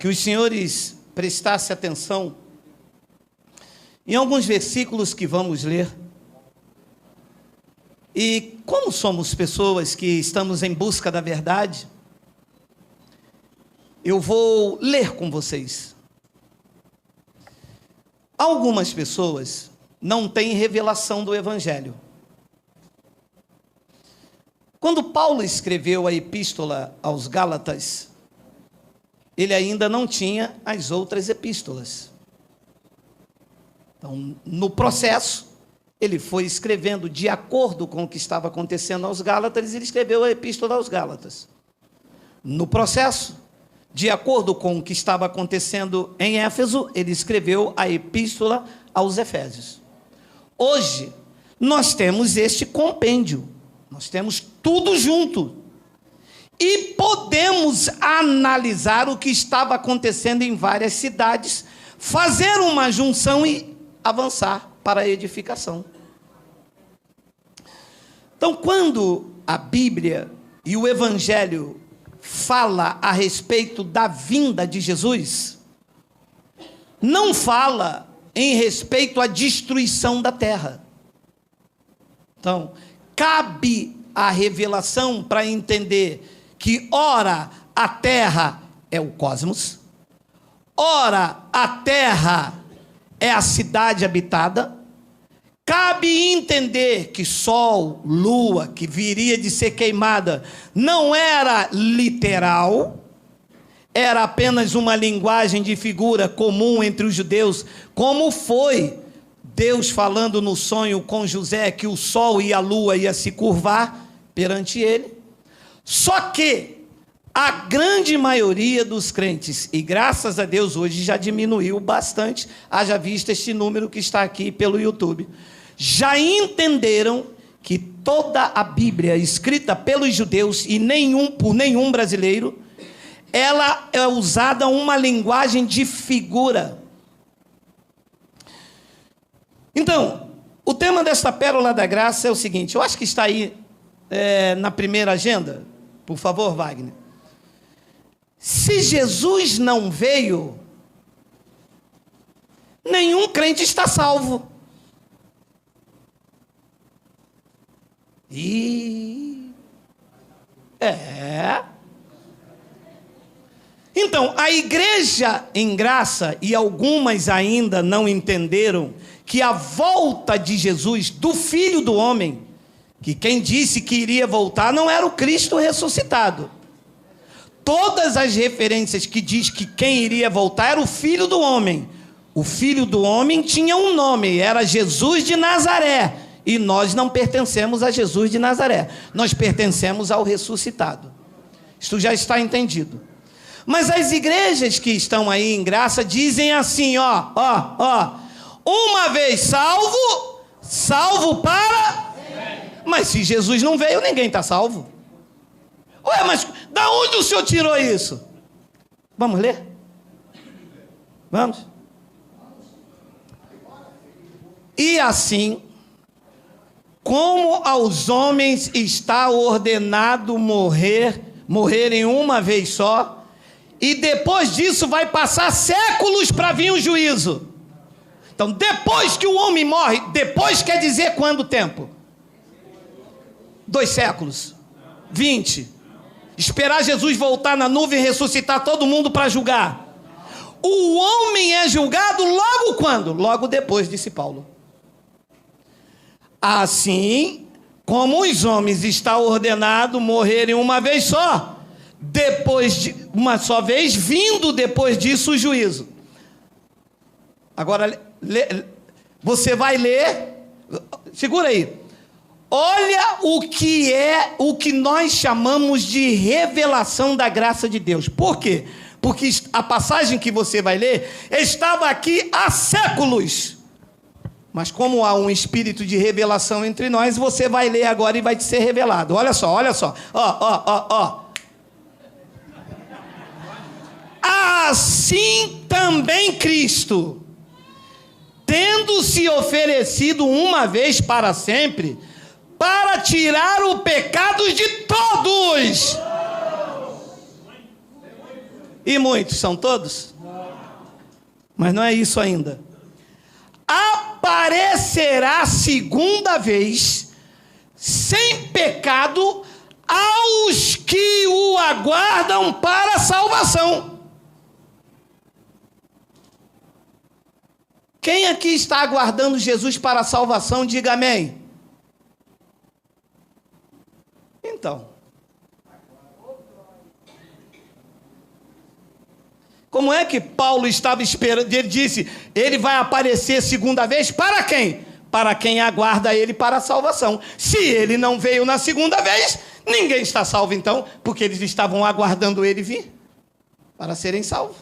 que os senhores prestassem atenção em alguns versículos que vamos ler. E como somos pessoas que estamos em busca da verdade, eu vou ler com vocês. Algumas pessoas não têm revelação do Evangelho. Quando Paulo escreveu a epístola aos Gálatas, ele ainda não tinha as outras epístolas. Então, no processo, ele foi escrevendo de acordo com o que estava acontecendo aos Gálatas, ele escreveu a epístola aos Gálatas. No processo, de acordo com o que estava acontecendo em Éfeso, ele escreveu a epístola aos Efésios. Hoje, nós temos este compêndio, nós temos tudo junto. E podemos analisar o que estava acontecendo em várias cidades, fazer uma junção e avançar para a edificação. Então, quando a Bíblia e o Evangelho fala a respeito da vinda de Jesus, não fala em respeito à destruição da terra. Então, cabe a revelação para entender que ora a terra é o cosmos, ora a terra é a cidade habitada. Cabe entender que sol, lua, que viria de ser queimada, não era literal, era apenas uma linguagem de figura comum entre os judeus, como foi Deus falando no sonho com José que o sol e a lua ia se curvar perante ele. Só que a grande maioria dos crentes, e graças a Deus hoje já diminuiu bastante, haja visto este número que está aqui pelo YouTube, já entenderam que toda a Bíblia escrita pelos judeus e por nenhum brasileiro, ela é usada uma linguagem de figura. Então, o tema desta pérola da graça é o seguinte, eu acho que está aí na primeira agenda, por favor, Wagner. Se Jesus não veio, nenhum crente está salvo. Então, a igreja em graça, e algumas ainda não entenderam, que a volta de Jesus, do Filho do Homem, que quem disse que iria voltar não era o Cristo ressuscitado. Todas as referências que diz que quem iria voltar era o Filho do Homem. O Filho do Homem tinha um nome, era Jesus de Nazaré. E nós não pertencemos a Jesus de Nazaré. Nós pertencemos ao ressuscitado. Isto já está entendido. Mas as igrejas que estão aí em graça dizem assim, uma vez salvo, salvo para... Mas se Jesus não veio, ninguém está salvo. Ué, mas da onde o senhor tirou isso? Vamos ler? Vamos? E assim, como aos homens está ordenado morrerem uma vez só, e depois disso vai passar séculos para vir o juízo. Então, depois que o homem morre, depois quer dizer quanto tempo? 2 séculos, 20. Esperar Jesus voltar na nuvem e ressuscitar todo mundo para julgar. O homem é julgado logo quando? Logo depois, disse Paulo. Assim, como os homens está ordenado morrerem uma vez só, depois de uma só vez, vindo depois disso o juízo. Agora, você vai ler, segura aí. Olha o que nós chamamos de revelação da graça de Deus. Por quê? Porque a passagem que você vai ler estava aqui há séculos. Mas como há um espírito de revelação entre nós, você vai ler agora e vai te ser revelado. Olha só. Assim também Cristo, tendo se oferecido uma vez para sempre, para tirar o pecado de todos. E muitos são todos? Mas não é isso ainda. Aparecerá segunda vez, sem pecado, aos que o aguardam para a salvação. Quem aqui está aguardando Jesus para a salvação, diga amém. Então, como é que Paulo estava esperando? Ele disse, ele vai aparecer segunda vez para quem? Para quem aguarda ele para a salvação. Se ele não veio na segunda vez, ninguém está salvo então, porque eles estavam aguardando ele vir para serem salvos.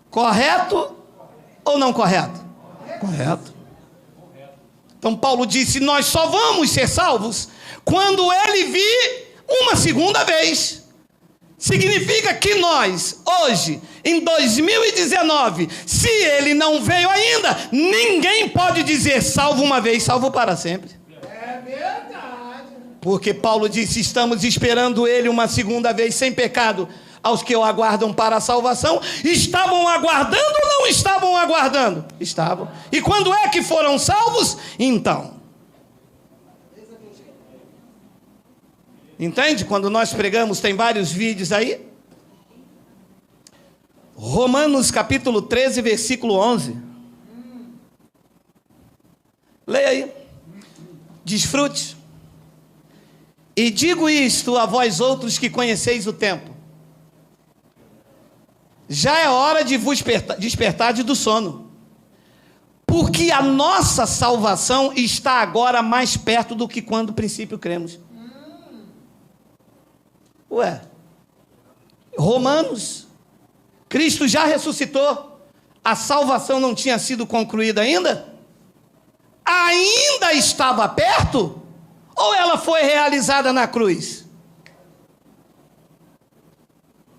Correto ou não correto? Correto. Então Paulo disse, nós só vamos ser salvos quando ele vir uma segunda vez. Significa que nós, hoje, em 2019, se ele não veio ainda, ninguém pode dizer salvo uma vez, salvo para sempre. É verdade. Porque Paulo disse, estamos esperando ele uma segunda vez sem pecado, aos que o aguardam para a salvação. Estavam aguardando ou não estavam aguardando? Estavam. E quando é que foram salvos? Então. Entende? Quando nós pregamos, tem vários vídeos aí. Romanos capítulo 13, versículo 11. Leia aí. Desfrute. E digo isto a vós outros que conheceis o tempo. Já é hora de vos despertar do sono. Porque a nossa salvação está agora mais perto do que quando no princípio cremos. Ué, Romanos, Cristo já ressuscitou, a salvação não tinha sido concluída ainda? Ainda estava perto? Ou ela foi realizada na cruz?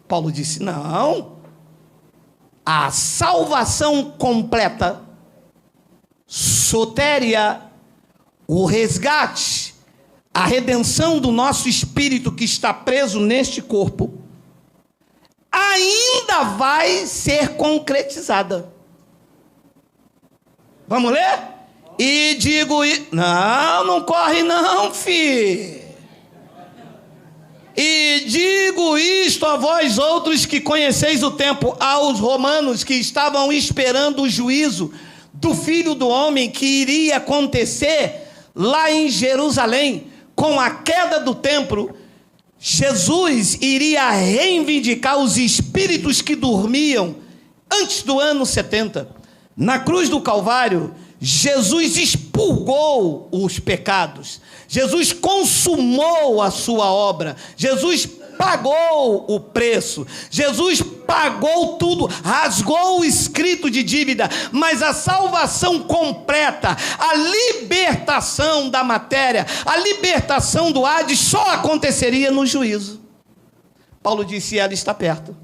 Paulo disse, não, a salvação completa, sotéria, o resgate, a redenção do nosso espírito que está preso neste corpo, ainda vai ser concretizada. Vamos ler? E digo... Não corre não, filho. E digo isto a vós outros que conheceis o tempo, aos romanos que estavam esperando o juízo do Filho do Homem que iria acontecer lá em Jerusalém. Com a queda do templo, Jesus iria reivindicar os espíritos que dormiam antes do ano 70. Na cruz do Calvário, Jesus expurgou os pecados. Jesus consumou a sua obra. Jesus pagou o preço. Jesus pagou tudo, rasgou o escrito de dívida, mas a salvação completa, a libertação da matéria, a libertação do Hades só aconteceria no juízo. Paulo disse, ela está perto.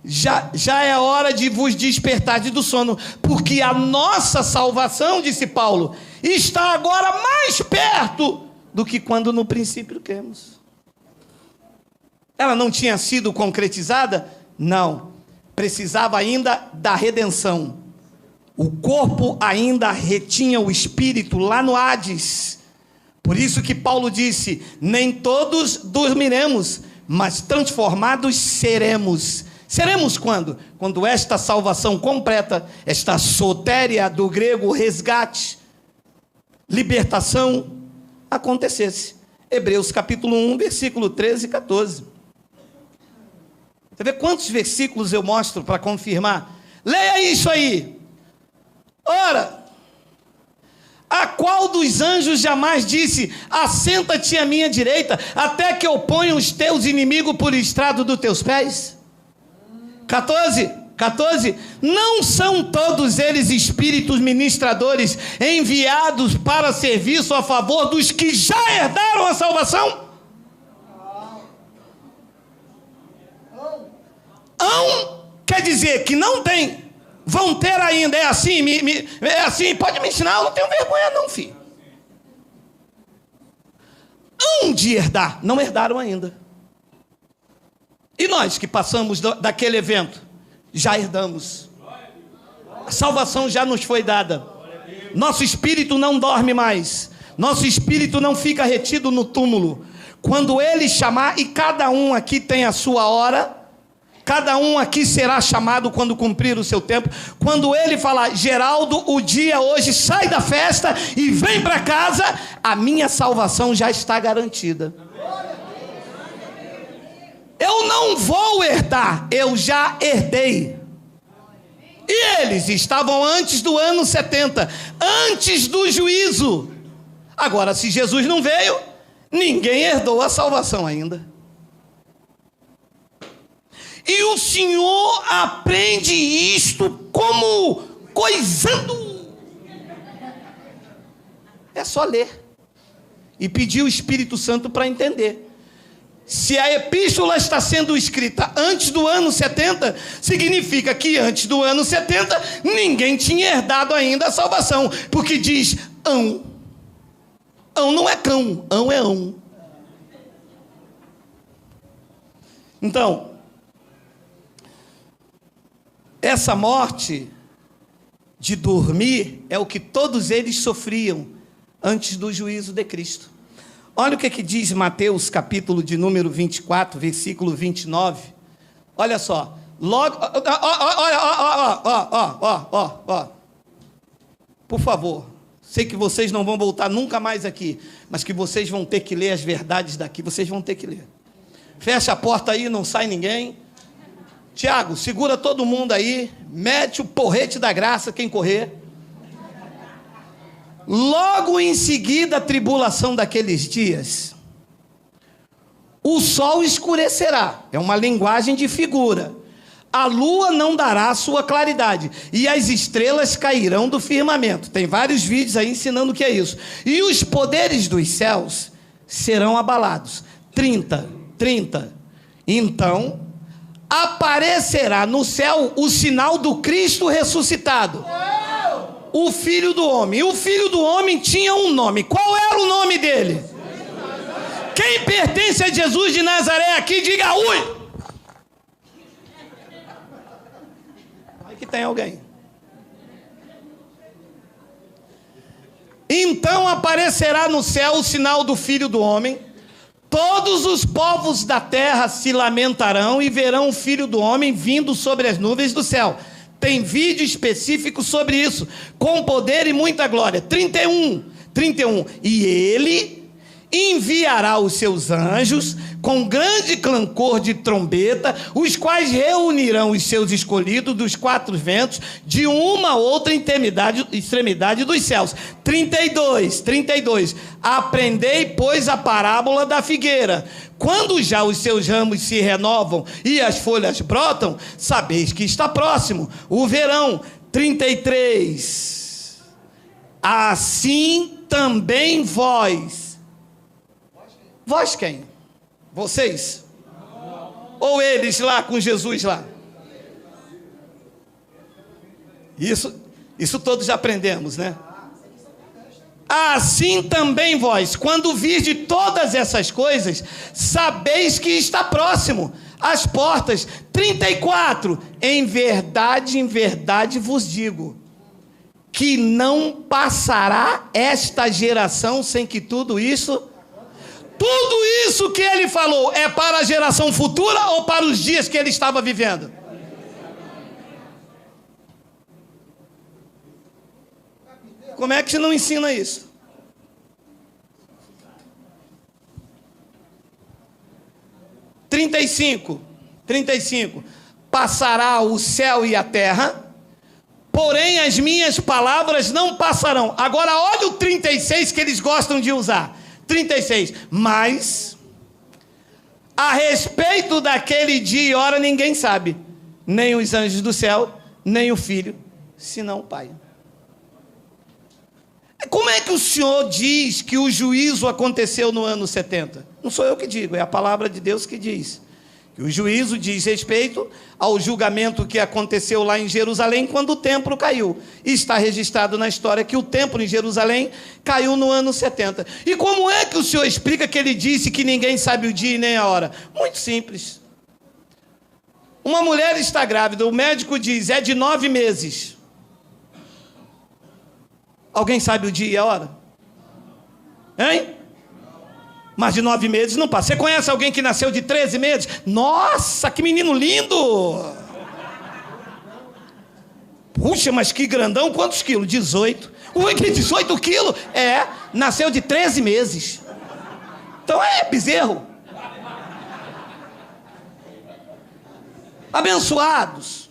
Já é hora de vos despertar do sono, porque a nossa salvação, disse Paulo, está agora mais perto do que quando no princípio cremos. Ela não tinha sido concretizada? Não. Precisava ainda da redenção. O corpo ainda retinha o espírito lá no Hades. Por isso que Paulo disse, nem todos dormiremos, mas transformados seremos. Seremos quando? Quando esta salvação completa, esta sotéria do grego resgate, libertação, acontecesse. Hebreus capítulo 1, versículo 13 e 14. Você vê quantos versículos eu mostro para confirmar? Leia isso aí. Ora, a qual dos anjos jamais disse, assenta-te à minha direita, até que eu ponha os teus inimigos por estrado dos teus pés? 14. Não são todos eles espíritos ministradores enviados para serviço a favor dos que já herdaram a salvação? Quer dizer que não tem, vão ter ainda. É assim, é assim, pode me ensinar, eu não tenho vergonha não, filho. de herdar, não herdaram ainda. E nós que passamos daquele evento, já herdamos. A salvação já nos foi dada. Nosso espírito não dorme mais. Nosso espírito não fica retido no túmulo. Quando Ele chamar, e cada um aqui tem a sua hora, cada um aqui será chamado quando cumprir o seu tempo. Quando Ele falar, Geraldo, o dia hoje, sai da festa e vem para casa, a minha salvação já está garantida. Eu não vou herdar, eu já herdei. E eles estavam antes do ano 70, antes do juízo. Agora, se Jesus não veio, ninguém herdou a salvação ainda. E o Senhor aprende isto como coisando. É só ler e pedir o Espírito Santo para entender. Se a epístola está sendo escrita antes do ano 70, significa que antes do ano 70 ninguém tinha herdado ainda a salvação, porque diz ão. Ão não é cão, ão é ão. Então, essa morte de dormir é o que todos eles sofriam antes do juízo de Cristo. Olha o que diz Mateus, capítulo de número 24, versículo 29. Olha só. Logo, por favor, sei que vocês não vão voltar nunca mais aqui, mas que vocês vão ter que ler as verdades daqui, vocês vão ter que ler. Fecha a porta aí, não sai ninguém. Tiago, segura todo mundo aí, mete o porrete da graça, quem correr. Logo em seguida a tribulação daqueles dias, o sol escurecerá, é uma linguagem de figura, a lua não dará a sua claridade, e as estrelas cairão do firmamento. Tem vários vídeos aí ensinando o que é isso. E os poderes dos céus serão abalados. 30. Então aparecerá no céu o sinal do Cristo ressuscitado, o Filho do Homem. E o Filho do Homem tinha um nome. Qual era o nome dele? Quem pertence a Jesus de Nazaré aqui, diga ui. Aí que tem alguém. Então aparecerá no céu o sinal do Filho do Homem. Todos os povos da terra se lamentarão e verão o Filho do Homem vindo sobre as nuvens do céu. Tem vídeo específico sobre isso, com poder e muita glória. 31. E ele enviará os seus anjos com grande clangor de trombeta, os quais reunirão os seus escolhidos dos quatro ventos, de uma a outra extremidade dos céus. 32. Aprendei, pois, a parábola da figueira. Quando já os seus ramos se renovam e as folhas brotam, sabeis que está próximo o verão. 33. Assim também vós. Vós quem? Vocês? Ou eles lá com Jesus lá? Isso todos já aprendemos, né? Assim também vós, quando virde todas essas coisas, sabeis que está próximo às portas. 34. Em verdade vos digo, que não passará esta geração sem que tudo isso que ele falou é para a geração futura ou para os dias que ele estava vivendo? Como é que você não ensina isso? 35. Passará o céu e a terra, porém as minhas palavras não passarão. Agora olha o 36 que eles gostam de usar. 36. Mas a respeito daquele dia e hora ninguém sabe, nem os anjos do céu, nem o Filho, senão o Pai. Como é que o Senhor diz que o juízo aconteceu no ano 70? Não sou eu que digo, é a palavra de Deus que diz E o juízo diz respeito ao julgamento que aconteceu lá em Jerusalém quando o templo caiu. E está registrado na história que o templo em Jerusalém caiu no ano 70. E como é que o senhor explica que ele disse que ninguém sabe o dia e nem a hora? Muito simples. Uma mulher está grávida, o médico diz, é de 9 meses. Alguém sabe o dia e a hora? Hein? Mas de 9 meses não passa. Você conhece alguém que nasceu de 13 meses? Nossa, que menino lindo! Puxa, mas que grandão, quantos quilos? 18. Ui, que 18 quilos? É, nasceu de 13 meses. Então é bezerro. Abençoados.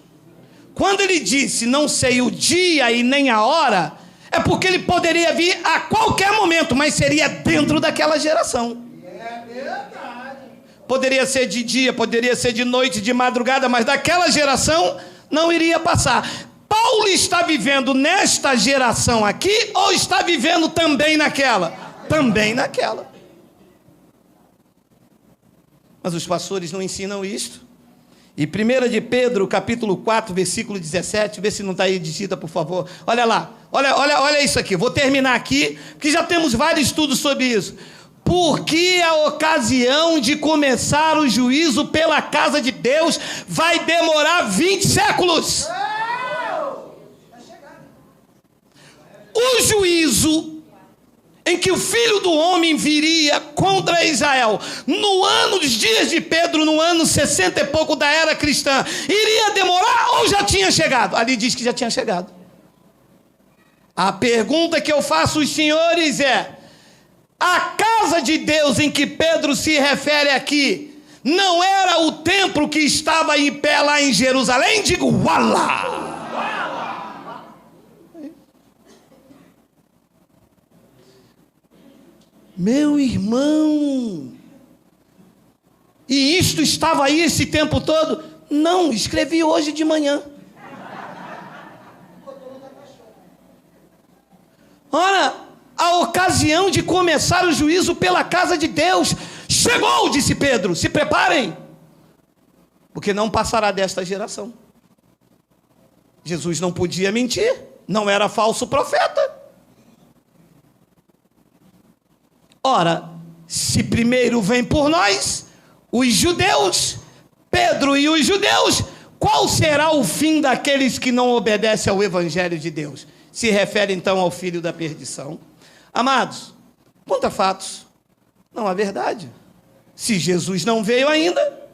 Quando ele disse, não sei o dia e nem a hora, é porque ele poderia vir a qualquer momento, mas seria dentro daquela geração. É verdade. Poderia ser de dia, poderia ser de noite, de madrugada, mas daquela geração não iria passar. Paulo está vivendo nesta geração aqui ou está vivendo também naquela? Também naquela. Mas os pastores não ensinam isto. E 1 de Pedro, capítulo 4, versículo 17, vê se não está aí digita, por favor. Olha lá, olha isso aqui. Vou terminar aqui, porque já temos vários estudos sobre isso. Porque a ocasião de começar o juízo pela casa de Deus vai demorar 20 séculos. O juízo em que o Filho do Homem viria contra Israel, no ano dos dias de Pedro, no ano 60 e pouco da era cristã, iria demorar ou já tinha chegado? Ali diz que já tinha chegado. A pergunta que eu faço aos senhores é, a casa de Deus em que Pedro se refere aqui, não era o templo que estava em pé lá em Jerusalém? Digo, uala! Meu irmão, e isto estava aí esse tempo todo? Não, escrevi hoje de manhã. Ora, a ocasião de começar o juízo pela casa de Deus chegou, disse Pedro, se preparem, porque não passará desta geração. Jesus não podia mentir, não era falso profeta. Ora, se primeiro vem por nós, os judeus, Pedro e os judeus, qual será o fim daqueles que não obedecem ao Evangelho de Deus? Se refere então ao filho da perdição. Amados, conta fatos, não há verdade. Se Jesus não veio ainda,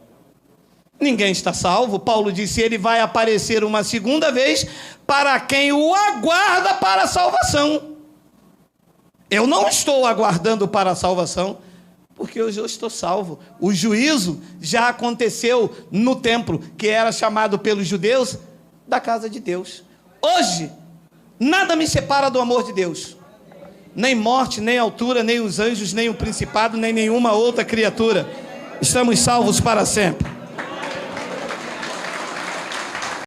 ninguém está salvo. Paulo disse, ele vai aparecer uma segunda vez para quem o aguarda para a salvação. Eu não estou aguardando para a salvação, porque eu já estou salvo. O juízo já aconteceu no templo, que era chamado pelos judeus da casa de Deus. Hoje, nada me separa do amor de Deus. Nem morte, nem altura, nem os anjos, nem o principado, nem nenhuma outra criatura. Estamos salvos para sempre.